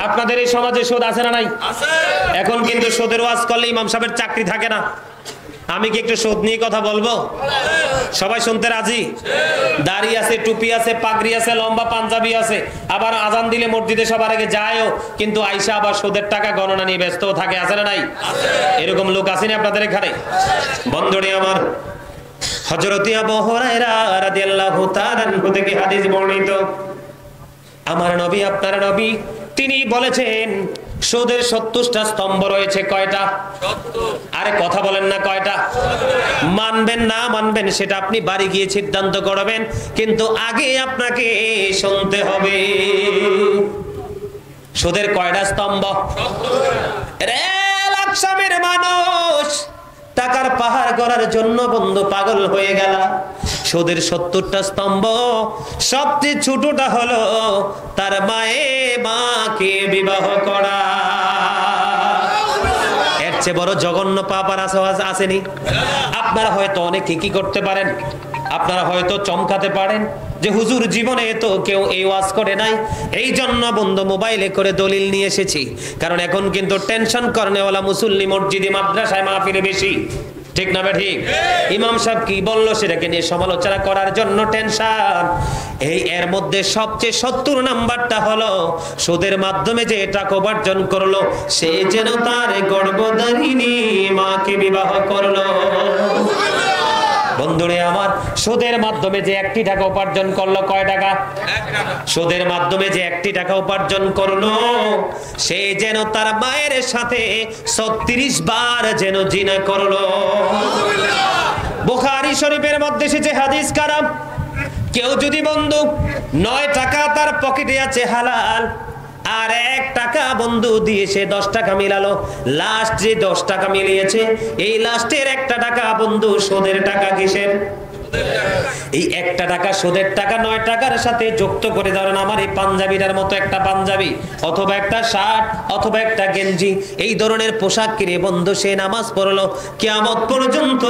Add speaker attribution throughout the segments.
Speaker 1: আপনাদের এই সমাজে সুদ আছে না নাই? এখন কিন্তু সুদের ওয়াজ করলে ইমাম সাহেবের চাকরি থাকে না। আমি কি একটু সুদ নিয়ে কথা বলবো? সবাই শুনতে রাজি? দাড়ি আছে, টুপি আছে, পাগড়ি আছে, লম্বা পাঞ্জাবি আছে, আবার আজান দিলে মসজিদে সবার আগে যায়ও, কিন্তু আইসা আবার সুদের টাকা গণনা নিয়ে ব্যস্ত থাকে। আছে না নাই? এরকম লোক আসেনি আপনাদের এখানে? বন্ধুরে আমার, হযরত আবু হুরায়রা রাদিয়াল্লাহু তাআলা আনহু থেকে হাদিস বর্ণিত, আমার নবী, আপনার নবী, তিনি বলেছেন সুদের 70টা স্তম্ভ রয়েছে। কয়টা? 70। আরে কথা বলেন না, কয়টা? মানবেন না মানবেন সেটা আপনি বাড়ি গিয়ে সিদ্ধান্ত করবেন, কিন্তু আগে আপনাকে শুনতে হবে সুদের কয়টা স্তম্ভ। রেল আকসামের মানুষ টাকার পাহাড় গড়ার জন্য বন্ধু পাগল হয়ে গেল। সুদের 70টা স্তম্ভ, সবচেয়ে ছোটটা হলো তার মাকে বিবাহ করা। এর চেয়ে বড় জঘন্য পাপ আর আসেনি? আপনারা হয়তো অনেকে কি করতে পারেন, আপনারা হয়তো চমকাতে পারেন যে হুজুর জীবনে তো কেউ এই ওয়াজ করে নাই, এই জন্য বন্ধু মোবাইলে করে দলিল নিয়ে এসেছি। কারণ এখন কিন্তু টেনশন করেওয়ালা মুসল্লি মসজিদে মাদ্রাসায় মাহফিলে বেশি, ঠিক না ঠিক? ইমাম সাহেব কি বললো সেটাকে নিয়ে সমালোচনা করার জন্য টেনশন। এর মধ্যে সবচেয়ে 70 নাম্বারটা হলো সুদের মাধ্যমে যে টাকা উপার্জন করলো সে যেন তার গর্ভধারিণী মাকে বিবাহ করলো। বন্ধুরে আমার, সুদের মাধ্যমে যে একটি টাকা উপার্জন করলো, কয় টাকা? সুদের মাধ্যমে যে একটি টাকা উপার্জন করলো সে যেন তার মায়ের সাথে 36 বার যেন জিনা করলো। বুখারী শরীফের মধ্যে এসেছে হাদিস কারাম, কেউ যদি বন্ধু 9 টাকা তার পকেটে আছে হালাল, আর 1 টাকা বন্ধু দিয়ে সে 10 টাকা মিলালো, লাস্ট যে 10 টাকা মিলিয়েছে এই লাস্টের 1টা টাকা বন্ধু সুদের টাকা। কিসের? এই 1টা টাকা সুদের টাকা 9 টাকার সাথে যুক্ত করে, ধরেন আমার এই পাঞ্জাবিটার মতো একটা পাঞ্জাবি অথবা একটা শার্ট অথবা একটা গেঞ্জি, এই ধরনের পোশাক কিনে বন্ধু সে নামাজ পড়লো, কিয়ামত পর্যন্ত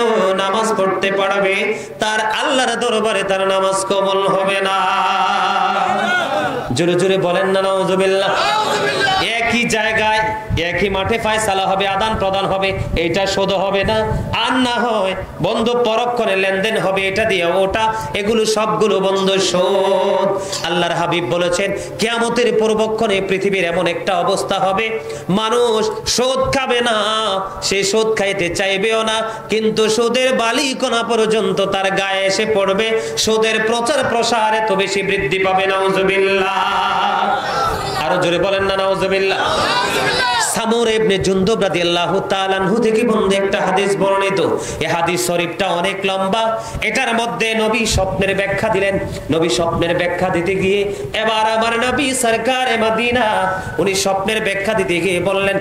Speaker 1: নামাজ পড়তে পারবে, তার আল্লাহর দরবারে তার নামাজ কবুল হবে না। জোরে জোরে বলেন না নাউজুবিল্লাহ। একই জায়গায় একই মাঠে ফয়সালা হবে, আদান প্রদান হবে, এটা সুদ হবে না। আর না হয় বন্ধু পরক্ষণে লেনদেন হবে, এটা দিয়ে ওটা, এগুলো সবগুলো বন্ধু সুদ। আল্লাহর হাবিব বলেছেন কিয়ামতের পূর্বক্ষণে পৃথিবীর এমন একটা অবস্থা হবে মানুষ সুদ খাবে না, সে সুদ খাইতে চাইবেও না, কিন্তু সুদের বালিকণা পর্যন্ত তার গায়ে এসে পড়বে। সুদের প্রচার প্রসার এত বেশি বৃদ্ধি পাবে, নাউজুবিল্লাহ। আরো জোরে বলেন না নাউজুবিল্লাহ। সামুর ইবনে জুনদুব রাদিয়াল্লাহু তাআলা আনহু থেকে বন্ধু একটা হাদিস বর্ণিত। এই হাদিস শরীফটা অনেক লম্বা, এটার মধ্যে নবী স্বপ্নের ব্যাখ্যা দিলেন। নবী স্বপ্নের ব্যাখ্যা দিতে গিয়ে এবার আমার নবী সরকারে মদিনা উনি স্বপ্নের ব্যাখ্যা দিতে গিয়ে বললেন,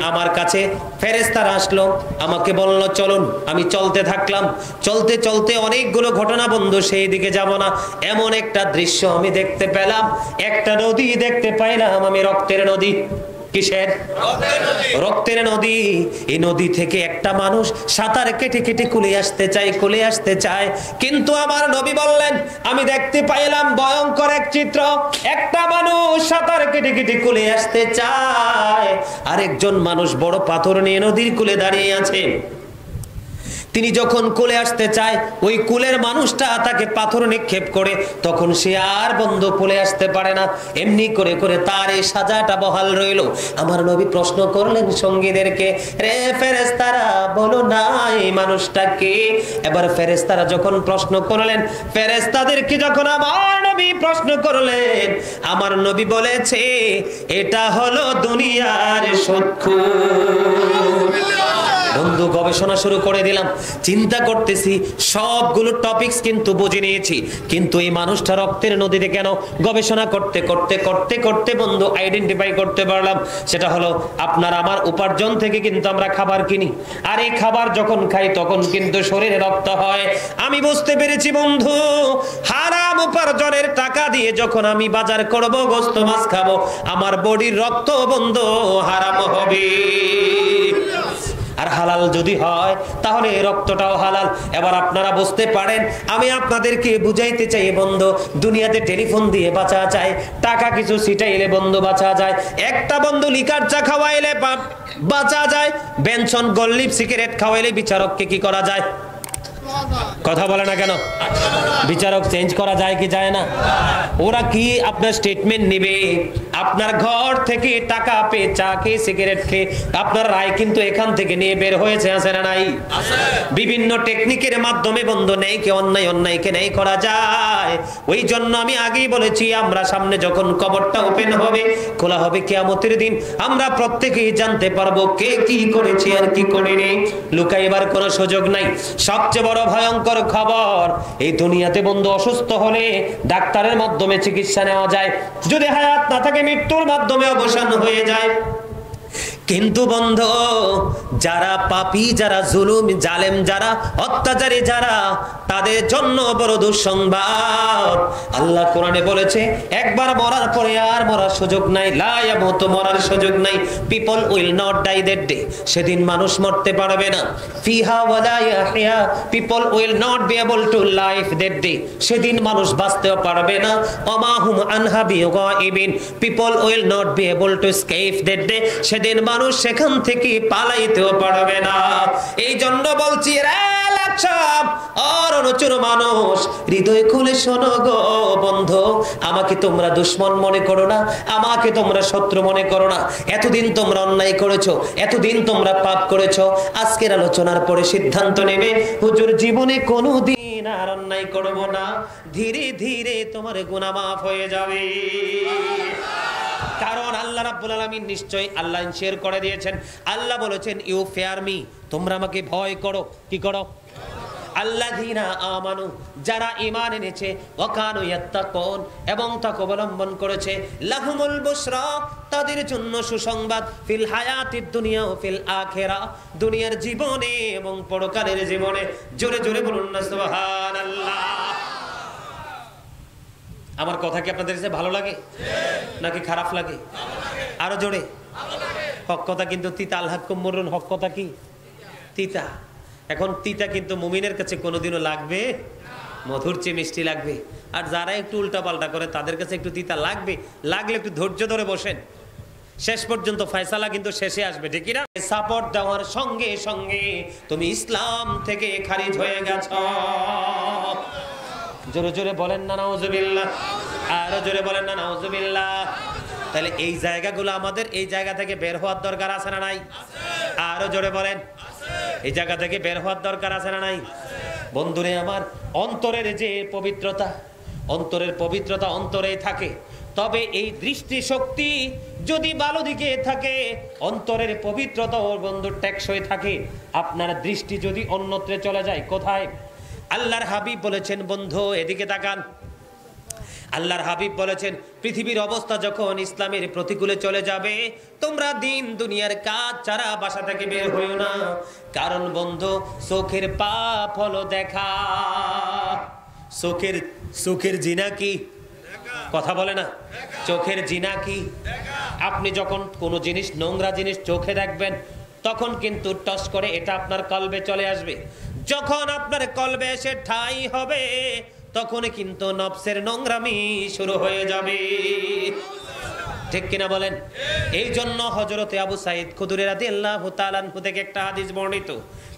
Speaker 1: আমার কাছে ফেরেশতারা আসলো, আমাকে বলল চলুন। আমি চলতে থাকলাম, চলতে চলতে অনেকগুলো ঘটনা বন্ধু, সেই দিকে যাব না, এমন একটা দৃশ্য আমি দেখতে পেলাম, একটা নদী দেখতে পাইলাম আমি, রক্তের নদী। কিসের? রক্তের নদী। এই নদী থেকে একটা মানুষ সাঁতার কেটে কেটে কুলে আসতে চায়, কিন্তু আমার নবী বললেন আমি দেখতে পাইলাম ভয়ঙ্কর এক চিত্র, একটা মানুষ সাঁতার কেটে কেটে কুলে আসতে চায়, আরেকজন মানুষ বড় পাথর নিয়ে নদীর কুলে দাঁড়িয়ে আছে। তিনি যখন কোলে আসতে চায় ওই কুলের মানুষটা তাকে পাথর নিক্ষেপ করে, তখন সে আর বন্ধু কোলে আসতে পারে না। এমনি করে করে তার এই সাজাটা বহাল রইল। আমার নবী প্রশ্ন করলেন সঙ্গীদেরকে, রে ফেরেশতারা বলো না এই মানুষটা কে? এবার ফেরেশতারা যখন প্রশ্ন করলেন, ফেরেশতাদেরকে যখন আমার নবী প্রশ্ন করলেন, আমার নবী বলেছে এটা হলো দুনিয়ার শত্রু। বন্ধু গবেষণা শুরু করে দিলাম, চিন্তা করতেছি সবগুলো টপিকস কিন্তু বুঝে নিয়েছি, কিন্তু এই মানুষটা রক্তের নদীতে কেন? গবেষণা করতে করতে করতে করতে বন্ধু আইডেন্টিফাই করতে পারলাম, সেটা হলো আপনার আমার উপার্জন থেকে কিন্তু আমরা খাবার কিনি, আর এই খাবার যখন খাই তখন কিন্তু শরীরে রক্ত হয়। আমি বুঝতে পেরেছি বন্ধু, হারাম উপার্জনের টাকা দিয়ে যখন আমি বাজার করব, গোশত মাছ খাবো, আমার বডির রক্ত বন্ধু হারাম হবে। আর হালাল যদি হয় তাহলে রক্তটাও হালাল। এবার আপনারা বুঝতে পারেন, আমি আপনাদেরকে বুঝাইতে চাই বন্ধু, দুনিয়াতে টেলিফোন দিয়ে বাঁচা যায়, টাকা কিছু ছিটাইলে বন্ধু বাঁচা যায়, একটা বন্ধু লিকার চা খাওয়াইলে বাঁচা যায়, বেনসন গল্লিপ সিগারেট খাওয়াইলে বিচারককে কি করা যায়? কথা বলে না কেন? বিচারক চেঞ্জ করা যায় কি যায় না? ওরা কি আপনার স্টেটমেন্ট নেবে? আপনার ঘর থেকে টাকা পেয়ে চা খেয়ে সিগারেট খেয়ে আপনার রায় কিন্তু এখান থেকে নিয়ে বের হয়েছে, আছে না নাই? বিভিন্ন টেকনিকের মাধ্যমে বন্ধু নেই কে অন্যায়, অন্যায়কে নেই করা যায়। ওই জন্য আমি আগেই বলেছি, আমরা সামনে যখন কবরটা ওপেন হবে, খোলা হবে কিয়ামতের দিন, আমরা প্রত্যেকেই জানতে পারবো কে কি করেছে আর কি করেনি। লুকাইবার কোনো সুযোগ নাই। সবচেয়ে বড় ভয়ঙ্কর খবর, এই দুনিয়াতে বন্ধু অসুস্থ হলে ডাক্তারের মাধ্যমে চিকিৎসা নেওয়া যায়, যদি হায়াত না থাকে মৃত্যুর মাধ্যমে অবসান হয়ে যায়। কিন্তু বন্ধু, যারা পাপী, যারা জুলুম জালেম, যারা অত্যাচারী, যারা, তাদের জন্য বড় দুঃসংবাদ। আল্লাহ কোরআনে বলেছে, একবার মরার পরে আর মরার সুযোগ নাই, লা ইয়ামুতু, মরার সুযোগ নাই। People will not die that day, সেদিন মানুষ মরতে পারবে না। ফিহা ওয়ালা ইয়াহইয়া, people will not be able to life that day, সেদিন মানুষ বাঁচতেও পারবে না। ওমা হুম আনহা বিগাইবিন, people will not be able to escape that day, সেদিন মানুষ সেখান থেকে পালাইতেও পারবে না। এই জন্য বলছি রে লাক্ষাপ আর অনুচর মানুষ, হৃদয় খুলে শোনো গো বন্ধু, আমাকে তোমরা দুশ্মন মনে করো না, আমাকে তোমরা শত্রু মনে করো না। এতদিন তোমরা অন্যায় করেছো, এতদিন তোমরা পাপ করেছো, আজকের আলোচনার পরে সিদ্ধান্ত নেবে, হুজুর জীবনে কোনোদিন আর অন্যায় করব না। ধীরে ধীরে তোমার গুনাহ মাফ হয়ে যাবে। কারণ আল্লাহ রাব্বুল আলামিন নিশ্চয়ই আল্লাহ শেয়ার করে দিয়েছেন, আল্লাহ বলেছেন ইউ ফেয়ার মি, তোমরা আমাকে ভয় করো। কি করো? আল্লাযীনা আমানু, যারা ঈমান এনেছে, ওয়া কানু ইয়াত্তাকুন, এবং তাকওয়া অবলম্বন করেছে, লাহুমুল বুশরা, তাদের জন্য সুসংবাদ, ফিল হায়াতিদ দুনিয়া ও ফিল আখিরাহ, দুনিয়ার জীবনে এবং পরকালের জীবনে। জোরে জোরে বলুন না সুবহানাল্লাহ। আমার কথা কি আপনাদের কাছে ভালো লাগে নাকি খারাপ লাগে? আরো জোরে। হক কথা কিন্তু তিতা, আল হাক্কুম মুরুন, হক কথা কি তিতা। এখন তিতা কিন্তু মুমিনের কাছে কোনোদিনও লাগবে, মধুর চেয়ে মিষ্টি লাগবে। আর যারা একটু উল্টা পাল্টা করে তাদের কাছে একটু তিতা লাগবে, লাগলে একটু ধৈর্য ধরে বসেন, শেষ পর্যন্ত ফয়সালা কিন্তু শেষে আসবে, ঠিক না? সাপোর্ট দেওয়ার সঙ্গে সঙ্গে তুমি ইসলাম থেকে খারিজ হয়ে গেছ। জোরে জোরে বলেন না নাউজুবিল্লাহ, আরো জোরে বলেন না নাউজুবিল্লাহ। তাহলে এই জায়গাগুলো আমাদের এই জায়গা থেকে বের হওয়ার দরকার আছে না নাই? আরো জোরে বলেন, এই জায়গা থেকে বের হওয়ার দরকার আছে না নাই? বন্ধুরে আমার, অন্তরের যে পবিত্রতা, অন্তরের পবিত্রতা অন্তরেই থাকে। তবে এই দৃষ্টি শক্তি যদি ভালো দিকে থাকে, অন্তরের পবিত্রতা ওর বন্ধু টেকসই থাকে। আপনার দৃষ্টি যদি অন্যত্রে চলে যায়, কোথায়? আল্লাহর হাবিব বলেছেন, বন্ধু এদিকে তাকান, আল্লাহর হাবিব বলেছেন, পৃথিবীর অবস্থা যখন ইসলামের প্রতিকূলে চলে যাবে, তোমরা দিন দুনিয়ার কাজ ছাড়া বাসা থেকে বের হইও না। কারণ বন্ধু, চোখের পাপ হলো দেখা। চোখের জিনা কি? কথা বলে না, চোখের জিনা কি? আপনি যখন কোনো জিনিস, নোংরা জিনিস চোখে দেখবেন, তখন কিন্তু টস করে এটা আপনার কলবে চলে আসবে। যখন আপনার কলবে এসে ঠাঁই হবে, তখন কিন্তু নফসের নোংরামি শুরু হয়ে যাবে, ঠিক কিনা বলেন? এই জন্য হযরতে আবু সাঈদ খুদরি রাদিয়াল্লাহু তাআলা আনহু থেকে একটা হাদিস বর্ণিত,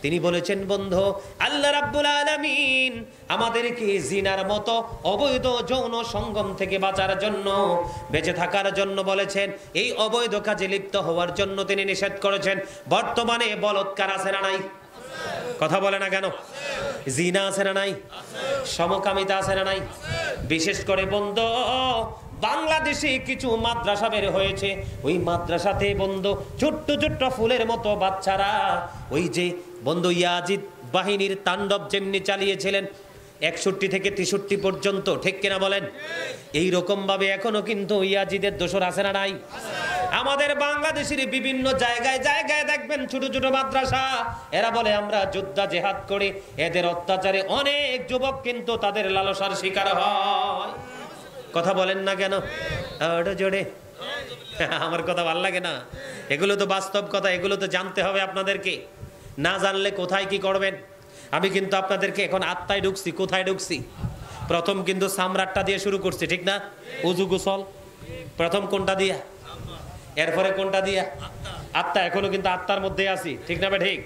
Speaker 1: তিনি বলেছেন, বন্ধু আল্লাহ রাব্বুল আলামিন আমাদেরকে জিনার মতো অবৈধ যৌন সঙ্গম থেকে বাঁচার জন্য, বেঁচে থাকার জন্য বলেছেন। এই অবৈধ কাজে লিপ্ত হওয়ার জন্য তিনি নিষেধ করেছেন। বর্তমানে বলৎকার আছে না নাই? কথা বলে না কেন? জিনা আছে না নাই? সমকামিতা আছে না নাই? বিশেষ করে বন্ধু, বাংলাদেশে কিছু মাদ্রাসা বের হয়েছে, ওই মাদ্রাসাতে বন্ধু ছোট্ট ছোট্ট ফুলের মতো বাচ্চারা, ওই যে বন্ধু ইয়াজিদ বাহিনীর তাণ্ডব যেমনি চালিয়েছিলেন 61 থেকে 63 পর্যন্ত, ঠিক কিনা বলেন? এই রকম ভাবে এখনো কিন্তু ইয়াজিদের দোসর আছে না নাই? আমাদের বাংলাদেশের বিভিন্ন জায়গায় জায়গায় দেখবেন ছোট ছোট মাদ্রাসা, এরা বলে আমরা যোদ্ধা জেহাদ করি। এদের অত্যাচারে অনেক যুবক কিন্তু তাদের লালসার শিকার হয়। কথা বলেন না কেন? জোরে আমার কথা ভালো লাগে না? এগুলো তো বাস্তব কথা, এগুলো তো জানতে হবে আপনাদেরকে। না জানলে কোথায় কি করবেন? আমি কিন্তু আপনাদেরকে এখন আত্মায় ঢুকছি। কোথায় ঢুকছি? প্রথম কিন্তু সামরাটটা দিয়ে শুরু করছি, ঠিক না? উজু গোসল প্রথম কোনটা দিয়া, এরপরে কোনটা দিয়া? আত্মা। এখনো কিন্তু আত্মার মধ্যে আছি, ঠিক না? ঠিক।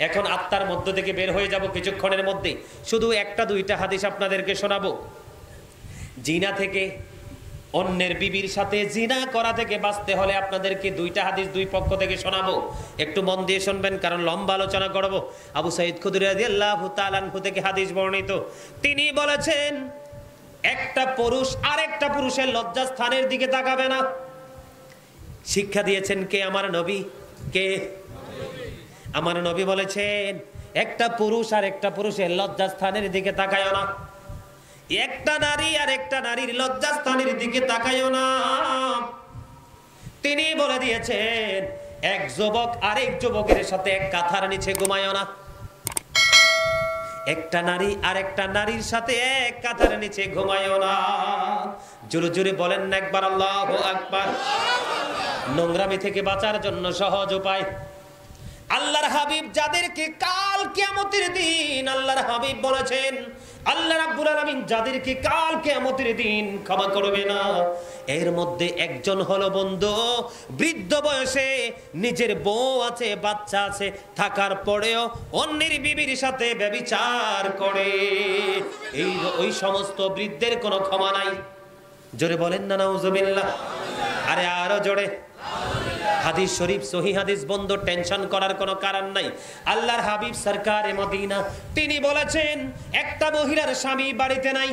Speaker 1: এখন আত্মার মধ্য থেকে বের হয়ে যাব কিছুক্ষণের মধ্যে। শুধু একটা দুইটা হাদিস আপনাদেরকে শোনাবো। জিনা থেকে, অন্যের বিবির সাথে জিনা করা থেকে বাঁচতে হলে আপনাদেরকে দুইটা হাদিস দুই পক্ষ থেকে শোনাবো। একটু মন দিয়ে শুনবেন, কারণ লম্বা আলোচনা করব। আবু সাঈদ খুদরি রাদিয়াল্লাহু তাআলা আনহু থেকে হাদিস বর্ণিত। তিনি বলেছেন, একটা পুরুষ আরেকটা পুরুষের লজ্জাস্থানের দিকে তাকাবে না। শিক্ষা দিয়েছেন কে? আমার নবী। কে? আমার নবী বলেছেন, একটা পুরুষ আর একটা পুরুষের লজ্জাস্থানের দিকে তাকায়ও না। একটা নারী আর একটা নারীর লজ্জাস্থানের দিকে তাকায়ও না। তিনি বলে দিয়েছেন, এক যুবক আরেক যুবকের সাথে এক কাঁথার নিচে ঘুমায়ও না। একটা নারী আর একটা নারীর সাথে এক কাঁথার নিচে ঘুমায়ও না। জোরে জোরে বলেন না একবার আল্লাহু আকবার। নোংরামি থেকে বাঁচার জন্য সহজ উপায়। আল্লাহর হাবিব যাদেরকে কাল কিয়ামতের দিন, আল্লাহর হাবিব বলেছেন, আল্লাহ রাব্বুল আলামিন যাদেরকে কাল কিয়ামতের দিন ক্ষমা করবে না, এর মধ্যে একজন হলো বন্ধু বৃদ্ধ বয়সে নিজের বউ আছে, বাচ্চা আছে, থাকার পরেও অন্যের বিবির সাথে ব্যভিচার করে। ওই সমস্ত বৃদ্ধের কোনো ক্ষমা নাই। জোরে বলেন না নাউজুবিল্লাহ। আরে আরো জোরে। হাদিস শরীফ সহিহ হাদিস বন্ধ, টেনশন করার কোনো কারণ নাই। আল্লাহর হাবিব সরকারে মদিনা তিনি বলেছেন, একটা মহিলার স্বামী বাড়িতে নাই,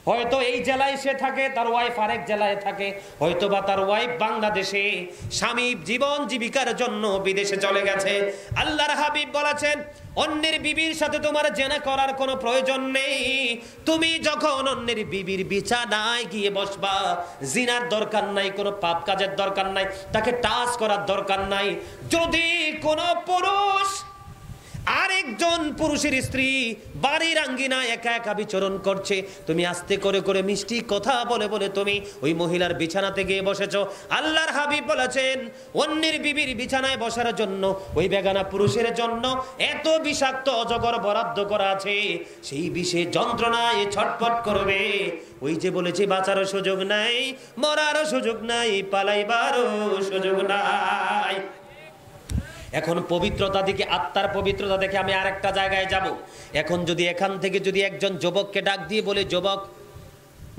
Speaker 1: হয়তো এই জেলায় সে থাকে, তার ওয়াইফ আরেক জেলায় থাকে, হয়তো বা তার ওয়াইফ বাংলাদেশে, স্বামী জীবন জীবিকার জন্য বিদেশে চলে গেছে। আল্লাহর হাবিব বলেছেন, অন্যের বিবির সাথে তোমার জেনা করার কোনো প্রয়োজন নেই। তুমি যখন অন্যের বিবির বিছানায় গিয়ে বসবা, জিনার দরকার নাই, কোনো পাপ কাজের দরকার নাই, তাকে টাচ করার দরকার নাই। যদি কোনো পুরুষ আরেকজন পুরুষের স্ত্রী বাড়ির আঙ্গিনায় একা একা বিচরণ করছে, তুমি আস্তে করে করে মিষ্টি কথা বলে বলে তুমি ওই মহিলার বিছানাতে গিয়ে বসেছো, আল্লাহর হাবিব বলেছেন, অন্যের বিবির বিছানায় বসার জন্য ওই বেগানা পুরুষের জন্য এত বিষাক্ত অজগর বরাদ্দ করা আছে, সেই বিষে যন্ত্রণায় ছটফট করবে। ওই যে বলেছি, বাঁচারও সুযোগ নাই, মরারও সুযোগ নাই, পালাইবারও সুযোগ নাই। এখন পবিত্রতা দিকে, আত্মার পবিত্রতা দেখে আমি আরেকটা জায়গায় যাব। এখন যদি এখান থেকে যদি একজন যুবককে ডাক দিয়ে বলে, যুবক,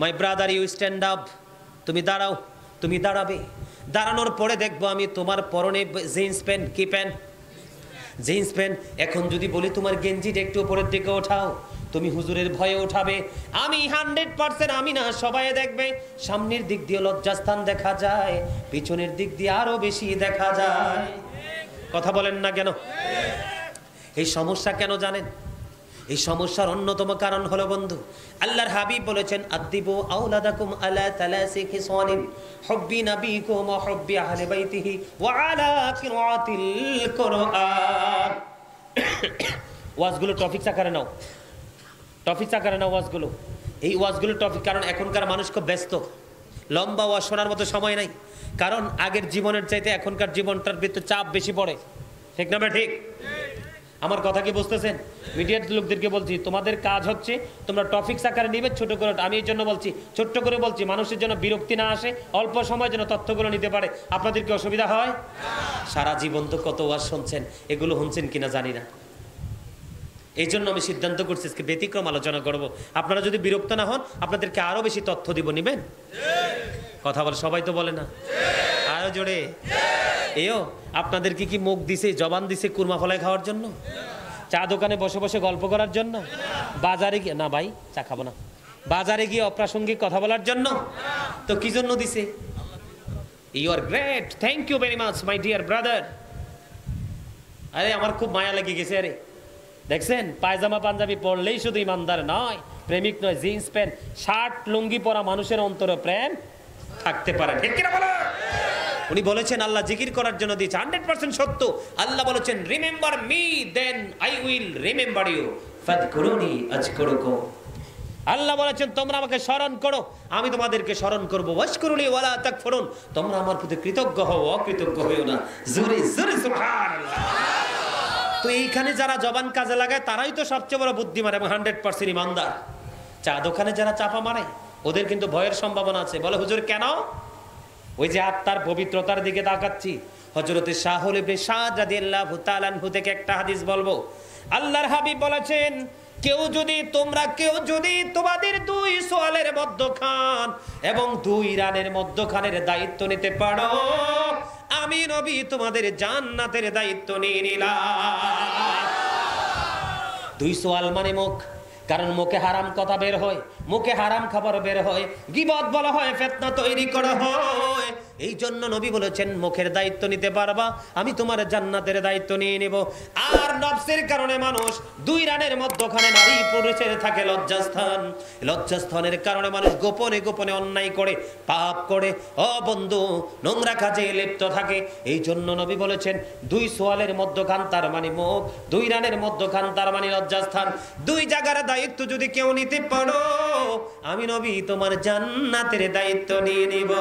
Speaker 1: my brother, you stand up, তুমি দাঁড়াও, তুমি দাঁড়াবে। দাঁড়ানোর পরে দেখবো আমি তোমার পরনে জিন্স প্যান্ট, কি প্যান্ট? Jeans pant. এখন যদি বলি তোমার গেঞ্জিটা একটু উপরের দিকে ওঠাও, তুমি হুজুরের ভয়ে উঠাবে। আমি 100% আমি না, সবাই দেখবে। সামনের দিক দিয়ে লজ্জাস্থান দেখা যায়, পিছনের দিক দিয়ে আরো বেশি দেখা যায়। কথা বলেন না কেন? এই সমস্যা কেন জানেন? এই সমস্যার অন্যতম কারণ হলো বন্ধু, আল্লাহর হাবিব বলেছেন, আদিবু আওলাদাকুম আলা তালাসি খিসানিন হুব্বি নাবিকুম ওয়া হুব্বি আহলি বাইতিহি ওয়া আলা কিরাতিল কুরআন। ওয়াজগুলো টপিক আকারে নাও, টপিক আকারে নাও ওয়াজগুলো। এই ওয়াজগুলো টপিক, কারণ এখনকার মানুষ খুব ব্যস্ত, লম্বা ওয়াজ শোনার মতো সময় নাই। কারণ আগের জীবনের চাইতে এখনকার জীবনটার ভিতরে চাপ বেশি পড়ে, ঠিক না? ঠিক। আমার কথা কি বুঝতেছেন? মিডিয়ার লোকদেরকে বলছি, তোমাদের কাজ হচ্ছে তোমরা টপিক আকারে নিবে, ছোট করে। আমি এই জন্য বলছি, ছোট্ট করে বলছি, মানুষের জন্য বিরক্তি না আসে, অল্প সময় যেন তথ্যগুলো নিতে পারে। আপনাদের কি অসুবিধা হয়? সারা জীবন তো কত ওয়াজ শুনছেন, এগুলো শুনছেন কিনা জানি না। এই জন্য আমি সিদ্ধান্ত করছি আজকে ব্যতিক্রম আলোচনা করব। আপনারা যদি বিরক্ত না হন, আপনাদেরকে আরো বেশি তথ্য দিব, নিবেন? কথা বলে সবাই তো বলে না, আরো জোরে। এও আপনাদেরকে কি মুখ দিছে, জবান দিছে কুরমা ফলাই খাওয়ার জন্য? চা দোকানে বসে বসে গল্প করার জন্য? বাজারে গিয়ে না, ভাই চা খাবো না, বাজারে গিয়ে অপ্রাসঙ্গিক কথা বলার জন্য? তো কি জন্য দিছে? You are great, thank you very much my dear brother. আরে আমার খুব মায়া লেগে গেছে। আরে দেখছেন, পায়জামা পাঞ্জাবি পরলেই শুধু ইমানদার নয়, প্রেমিক নয়, জিন্স প্যান্ট শার্ট লুঙ্গি পরা মানুষের অন্তরে প্রেম থাকতে পারে, ঠিক কিনা বলো? উনি বলেছেন আল্লাহ জিকির করার জন্য দিয়েছে, 100% সত্য। আল্লাহ বলেছেন, remember me then I will remember you, ফাযকুরুনি আযকুরুকুম। আল্লাহ বলেছেন, তোমরা আমাকে স্মরণ করো, আমি তোমাদেরকে স্মরণ করবো। ওয়াশকুরুনি ওয়ালা তাকফুরুন, তোমরা আমার প্রতি কৃতজ্ঞ হও, অকৃতজ্ঞ হইও না। জোরে জোরে সুবহানাল্লাহ। তো এইখানে যারা জবান কাজে লাগায় তারাই তো সবচেয়ে বড় বুদ্ধিমান এবং 100% ইমানদার। চা দোকানে যারা চাপা মারে ওদের কিন্তু ভয়ের সম্ভাবনা আছে। বলে হুজুর কেন? ওই যে আত্মার পবিত্রতার দিকে তাকাচ্ছি। হযরতে শাহুল ইবনে সাদ রাদিয়াল্লাহু তাআলা আনহু থেকে একটা হাদিস বলবো। আল্লাহর হাবিব বলেছেন, কেউ যদি তোমাদের 2 সোয়ালের মধ্যখান এবং 2 রানের মধ্যখানের দায়িত্ব নিতে পারো, আমি নবী তোমাদের জান্নাতের দায়িত্ব নিয়ে নিলাম। 2 সোয়াল মানে মুখ, কারণ মুখে হারাম কথা বের হয়, মুখে হারাম খাবার বের হয়, গীবত বলা হয়, ফিতনা তৈরি করা হয়। এই জন্য নবী বলেছেন মুখের দায়িত্ব নিতে পারবা, আমি তোমার জান্নাতের দায়িত্ব নিয়ে নেব। আর নফসের কারণে মানুষ 2 রানের মধ্যখানে নারী পুরুষের থাকে লজ্জাস্থান। লজ্জাস্থানের কারণে মানুষ গোপনে গোপনে অন্যায় করে, পাপ করে, ও বন্ধু নোংরা কাজে লিপ্ত থাকে। এই জন্য নবী বলেছেন 2 সোয়ালের মধ্যখান তার মানে মুখ, 2 রানের মধ্যখান তার মানে লজ্জাস্থান। 2 জায়গার দায়িত্ব যদি কেউ নিতে পারো, আমি নবী তোমার জান্নাতের দায়িত্ব নিয়ে নিব।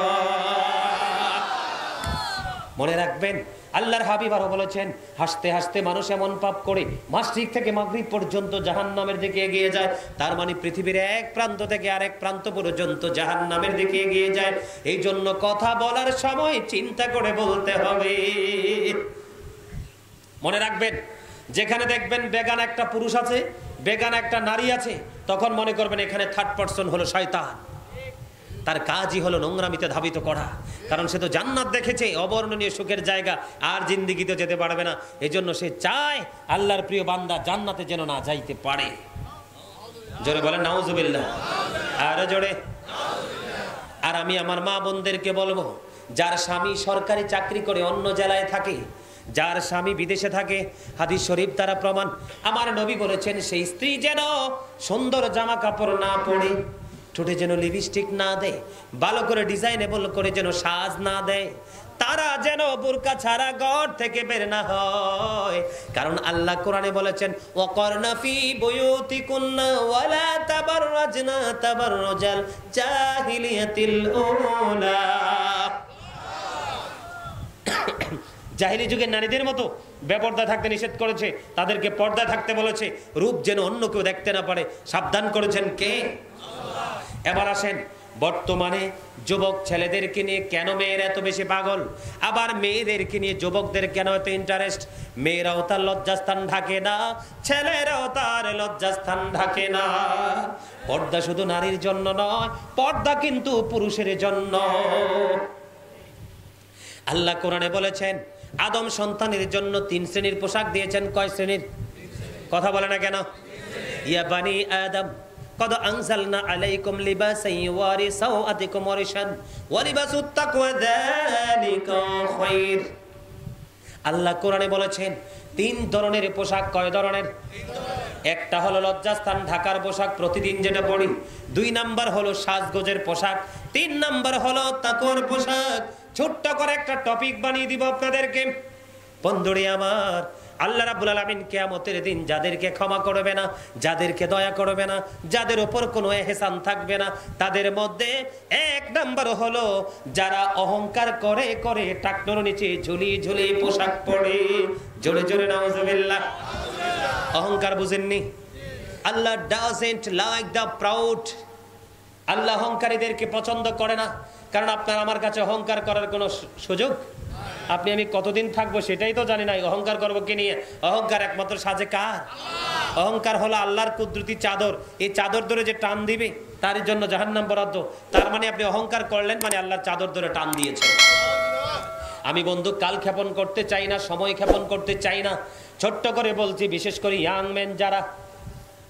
Speaker 1: মনে রাখবেন, আল্লাহর হাবিব আরো বলেছেন, হাসতে হাসতে মানুষ এমন পাপ করে মাশরিক থেকে মাগরিব পর্যন্ত জাহান্নামের দিকে এগিয়ে যায়। তার মানে পৃথিবীর এক প্রান্ত থেকে আরেক প্রান্ত পর্যন্ত জাহান্নামের দিকে এগিয়ে যায়। এই জন্য কথা বলার সময় চিন্তা করে বলতে হবে। মনে রাখবেন, যেখানে দেখবেন বেগান একটা পুরুষ আছে, বেগান একটা নারী আছে, তখন মনে করবেন এখানে 3rd পারসন হলো শয়তান। তার কাজই হলো নোংরামিতে ধাবিত করা, কারণ সে তো জান্নাত দেখেছে, অবর্ণনীয় সুখের জায়গা, আর জিন্দেগিতে যেতে পারবে না। এজন্য সে চায় আল্লাহর প্রিয় বান্দা জান্নাতে যেন না যাইতে পারে। জোরে বলেন নাউজুবিল্লাহ, আরো জোরে। আর আমি আমার মা বোনদেরকে বলবো, যার স্বামী সরকারি চাকরি করে অন্য জেলায় থাকে, যার স্বামী বিদেশে থাকে, হাদিস শরীফ দ্বারা প্রমাণ, আমার নবী বলেছেন সেই স্ত্রী যেন সুন্দর জামা কাপড় না পরে, ঠোঁটে যেন লিপস্টিক না দেয়, ভালো করে ডিজাইনেবল করে যেন সাজ না দেয়, তারা যেন বোরকা ছাড়া ঘর থেকে বের না হয়। কারণ আল্লাহ কোরআনে বলেছেন, ওয়াকরনা ফি বুয়ুতিকুন্না ওয়ালা তাবাররাজনা তাবাররুজাল জাহিলিয়াতিল উলা। জাহিলি যুগের নারীদের মতো বেপর্দা থাকতে নিষেধ করেছে, তাদেরকে পর্দা থাকতে বলেছে, রূপ যেন অন্য কেউ দেখতে না পারে সাবধান করেছেন কে? এবার আসেন, বর্তমানে যুবক ছেলেদেরকে নিয়ে কেন মেয়েরা এত বেশি পাগল, আবার মেয়েদেরকে নিয়ে যুবকদের কেন এত ইন্টারেস্ট? মেয়েরাও তার লজ্জাস্থান ঢাকে না, ছেলেরাও তার লজ্জাস্থান ঢাকে না। পর্দা শুধু নারীর জন্য নয়, পর্দা কিন্তু পুরুষের জন্য। আল্লাহ কোরআনে বলেছেন, আদম সন্তানের জন্য 3 শ্রেণীর পোশাক দিয়েছেন। কয় শ্রেণীর? কথা বলে না কেন? ইয়া বানি আদম কদ আনজালনা আলাইকুম লিবাসান ইউয়ারি সাওআতিকুম ওয়ারিশান ওয়া লিবাসুত তাকওয়া যালিকা খায়র। আল্লাহ কোরআনে বলেছেন 3 ধরনের পোশাক। কয় ধরনের? একটা হলো লজ্জাস্থান ঢাকার পোশাক, প্রতিদিন যেটা পরি। 2 নাম্বার হলো সাজগোজের পোশাক। 3 নাম্বার হলো তাকওয়ার পোশাক। ছোট্ট করে একটা টপিক বানিয়ে দিব আপনাদেরকে। বন্ধুরে আমার, আল্লাহ রাব্বুল আলামিন কিয়ামতের দিন যাদেরকে ক্ষমা করবে না, যাদেরকে দয়া করবে না, যাদের উপর কোনো ইহসান থাকবে না, তাদের মধ্যে 1 নাম্বার হলো যারা অহংকার করে করে টাকনোর নিচে ঝুলি ঝুলি পোশাক পরে। জোরে জোরে নাউজুবিল্লাহ। অহংকার বুঝেননি? আল্লাহ ডাজন্ট লাইক দ্য প্রাউড। আল্লাহ অহংকারীদেরকে পছন্দ করে না। কারণ আপনার আমার কাছে অহংকার করার কোনো সুযোগ, আপনি আমি কতদিন থাকবো সেটাই তো জানি না, অহংকার করবো কি নিয়ে? অহংকার একমাত্র সাজে কার? অহংকার হলো আল্লাহর কুদরতি চাদর, এই চাদর ধরে যে টান দিবে তার জন্য জাহান্নাম বরাদ্দ। তার মানে আপনি অহংকার করলেন মানে আল্লাহর চাদর ধরে টান দিয়েছেন। আমি বন্ধু কাল ক্ষেপণ করতে চাই না, সময় ক্ষেপণ করতে চাই না, ছোট্ট করে বলছি, বিশেষ করে ইয়াং ম্যান যারা,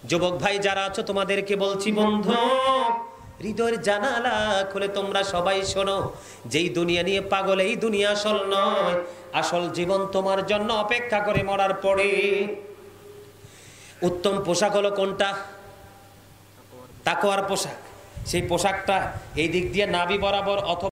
Speaker 1: যুবক ভাই যারা আছো, তোমাদেরকে বলছি বন্ধু, হৃদয়ের জানালা খুলে তোমরা সবাই শোনো, যেই দুনিয়া নিয়ে পাগল এই দুনিয়া আসল নয়। আসল জীবন তোমার জন্য অপেক্ষা করে মরার পরে। উত্তম পোশাক হলো কোনটা? তাকওয়ার পোশাক। সেই পোশাকটা এই দিক দিয়ে নাভি বরাবর অথবা